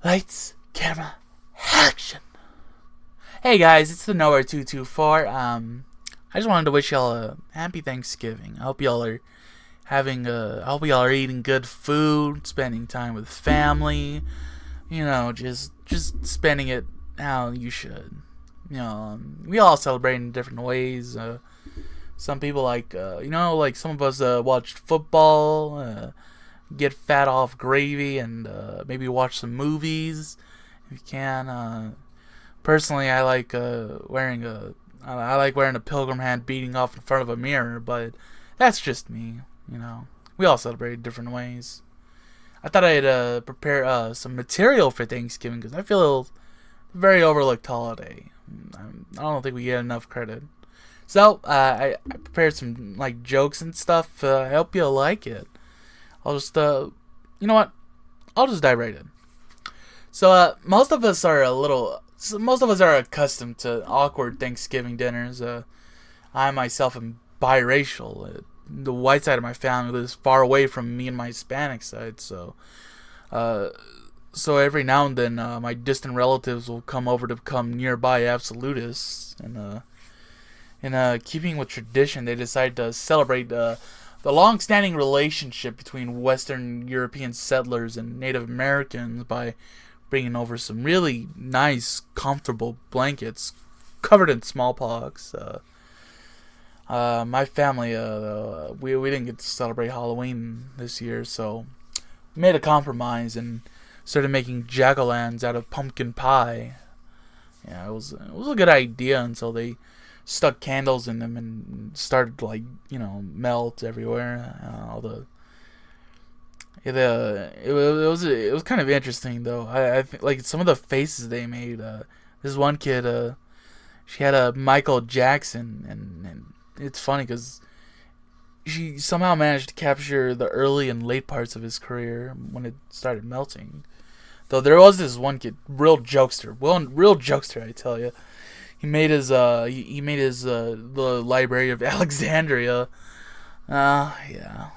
Lights, camera, action. Hey guys, it's the Nowhere 224. I just wanted to wish y'all a happy Thanksgiving. I hope y'all are I hope y'all are eating good food, spending time with family. Just spending it how you should. We all celebrate in different ways. Some people like some of us watch football, get fat off gravy, and maybe watch some movies if you can. Personally, I like wearing a pilgrim hat beating off in front of a mirror, but that's just me. We all celebrate different ways. I thought I'd prepare some material for Thanksgiving because I feel it's a very overlooked holiday. I don't think we get enough credit. So I prepared some jokes and stuff. I hope you'll like it. I'll just you know what? I'll just dive right in. So most of us are accustomed to awkward Thanksgiving dinners. I myself am biracial. The white side of my family lives far away from me and my Hispanic side, so every now and then my distant relatives will come over to become nearby absolutists, and in keeping with tradition, they decide to celebrate the long-standing relationship between Western European settlers and Native Americans by bringing over some really nice, comfortable blankets covered in smallpox. My family, we didn't get to celebrate Halloween this year, so we made a compromise and started making jack-o'-lanterns out of pumpkin pie. Yeah, it was a good idea until they stuck candles in them and started melt everywhere. It was kind of interesting though. I think some of the faces they made. This one kid, she had a Michael Jackson, and it's funny because she somehow managed to capture the early and late parts of his career when it started melting. Though there was this one kid, real jokester, I tell you. He made his the Library of Alexandria. Yeah,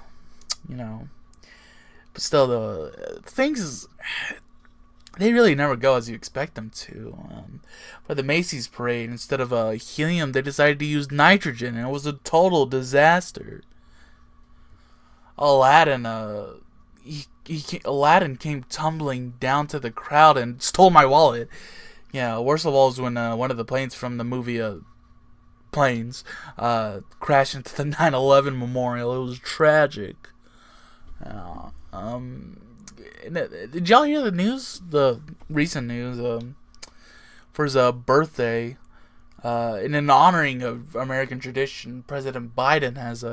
But still, things they really never go as you expect them to. For the Macy's parade, instead of helium, they decided to use nitrogen, and it was a total disaster. Aladdin, Aladdin came tumbling down to the crowd and stole my wallet. Yeah, worst of all is when one of the planes from the movie Planes crashed into the 9/11 memorial. It was tragic. Did y'all hear the news? The recent news for his birthday. In an honoring of American tradition, President Biden has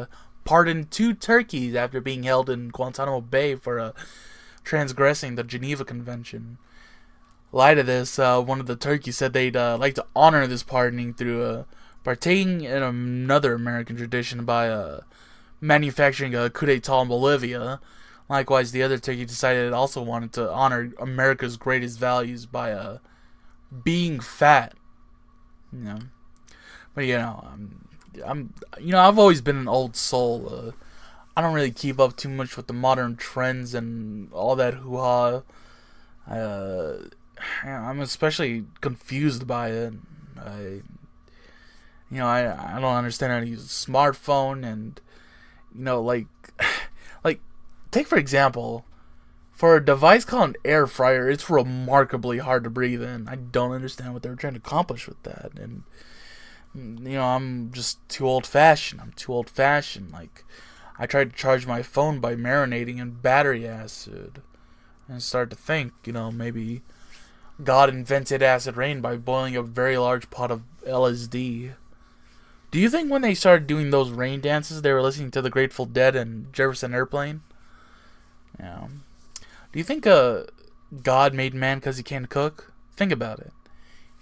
pardoned 2 turkeys after being held in Guantanamo Bay for transgressing the Geneva Convention. In light of this, one of the turkeys said they'd like to honor this pardoning through partaking in another American tradition by manufacturing a coup d'etat in Bolivia. Likewise, the other turkey decided it also wanted to honor America's greatest values by being fat. But I've always been an old soul. I don't really keep up too much with the modern trends and all that hoo-ha. I'm especially confused by it. I don't understand how to use a smartphone, and take for example, for a device called an air fryer, it's remarkably hard to breathe in. I don't understand what they were trying to accomplish with that, and I'm just too old-fashioned. I tried to charge my phone by marinating in battery acid, and started to think, maybe God invented acid rain by boiling a very large pot of LSD. Do you think when they started doing those rain dances, they were listening to the Grateful Dead and Jefferson Airplane? Yeah. Do you think God made man because he can't cook? Think about it.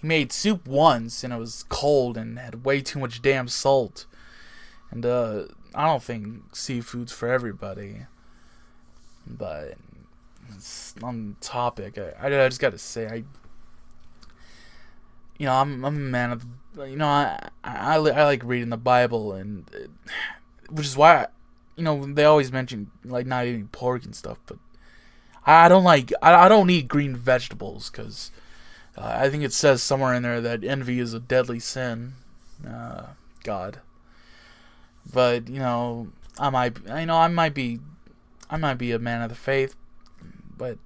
He made soup once, and it was cold and had way too much damn salt. And I don't think seafood's for everybody. But on the topic, I just gotta say, I'm a man of, I like reading the Bible, and which is why they always mention not eating pork and stuff, but I don't like. I don't eat green vegetables because I think it says somewhere in there that envy is a deadly sin. God. But I might be a man of the faith, but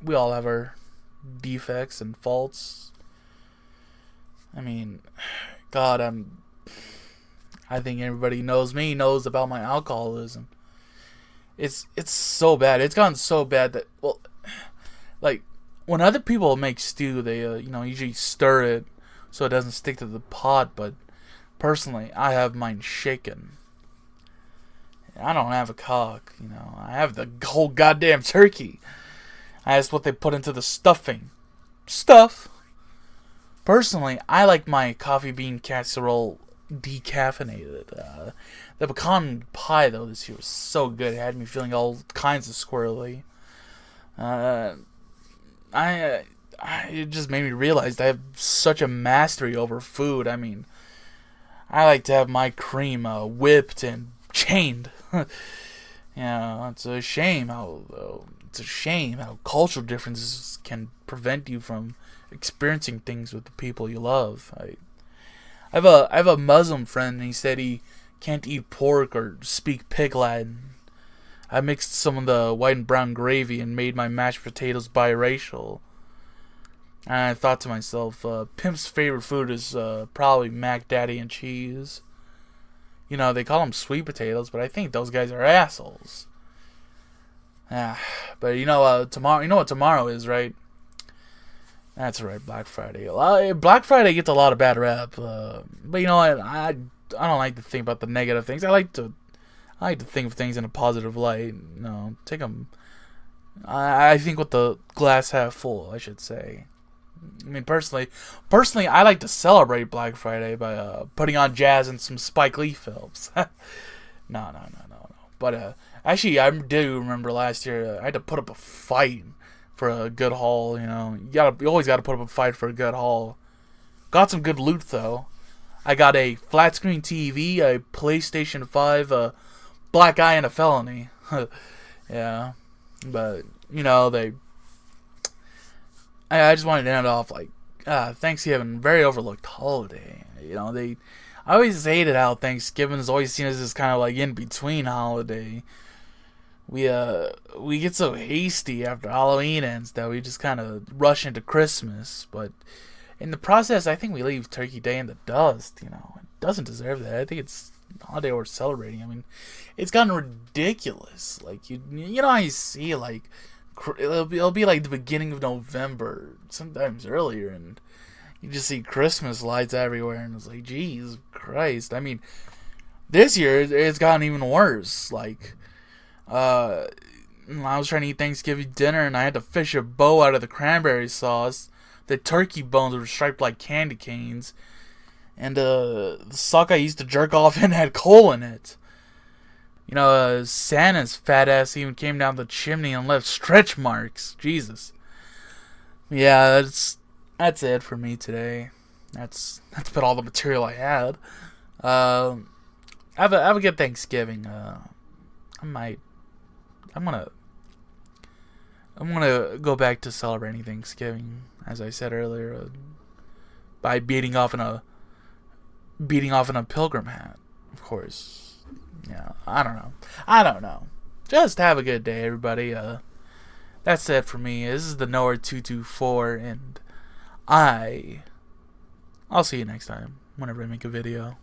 we all have our defects and faults. I mean, God, I think everybody knows about my alcoholism. It's so bad. It's gotten so bad that, well, like when other people make stew, they usually stir it so it doesn't stick to the pot. But personally, I have mine shaken. I don't have a cock. I have the whole goddamn turkey. That's what they put into the stuffing. Stuff. Personally, I like my coffee bean casserole decaffeinated. The pecan pie, though, this year was so good. It had me feeling all kinds of squirrely. It just made me realize I have such a mastery over food. I mean, I like to have my cream whipped and chained. It's a shame how cultural differences can prevent you from experiencing things with the people you love. I have a Muslim friend, and he said he can't eat pork or speak pig Latin. I mixed some of the white and brown gravy and made my mashed potatoes biracial. And I thought to myself, Pimp's favorite food is probably Mac Daddy and cheese. They call them sweet potatoes, but I think those guys are assholes. But tomorrow, you know what tomorrow is, right? That's right, Black Friday. Black Friday gets a lot of bad rap, but you know what? I don't like to think about the negative things. I like to think of things in a positive light. Take them. I think with the glass half full, I should say. I mean, personally, I like to celebrate Black Friday by putting on jazz and some Spike Lee films. No. But actually, I do remember last year I had to put up a fight for a good haul. You always gotta put up a fight for a good haul. Got some good loot though. I got a flat screen TV, a PlayStation 5, a black eye, and a felony. Yeah, but I just wanted to end off like Thanksgiving, very overlooked holiday. I always hated how Thanksgiving is always seen as this kind of like in between holiday. We get so hasty after Halloween ends that we just kind of rush into Christmas, but in the process, I think we leave Turkey Day in the dust. It doesn't deserve that. I think it's a holiday worth celebrating. I mean, it's gotten ridiculous. Like you know how you see like it'll be like the beginning of November, sometimes earlier, and you just see Christmas lights everywhere, and it's like, Jesus Christ. I mean, this year it's gotten even worse. Like, I was trying to eat Thanksgiving dinner, and I had to fish a bow out of the cranberry sauce. The turkey bones were striped like candy canes, and the sock I used to jerk off in had coal in it. Santa's fat ass even came down the chimney and left stretch marks. Jesus. Yeah, that's it for me today. That's about all the material I had. Have a good Thanksgiving. I'm gonna go back to celebrating Thanksgiving, as I said earlier, by beating off in a pilgrim hat, of course. Yeah, I don't know. Just have a good day, everybody. That's it for me. This is the Nowhere 224, and I'll see you next time whenever I make a video.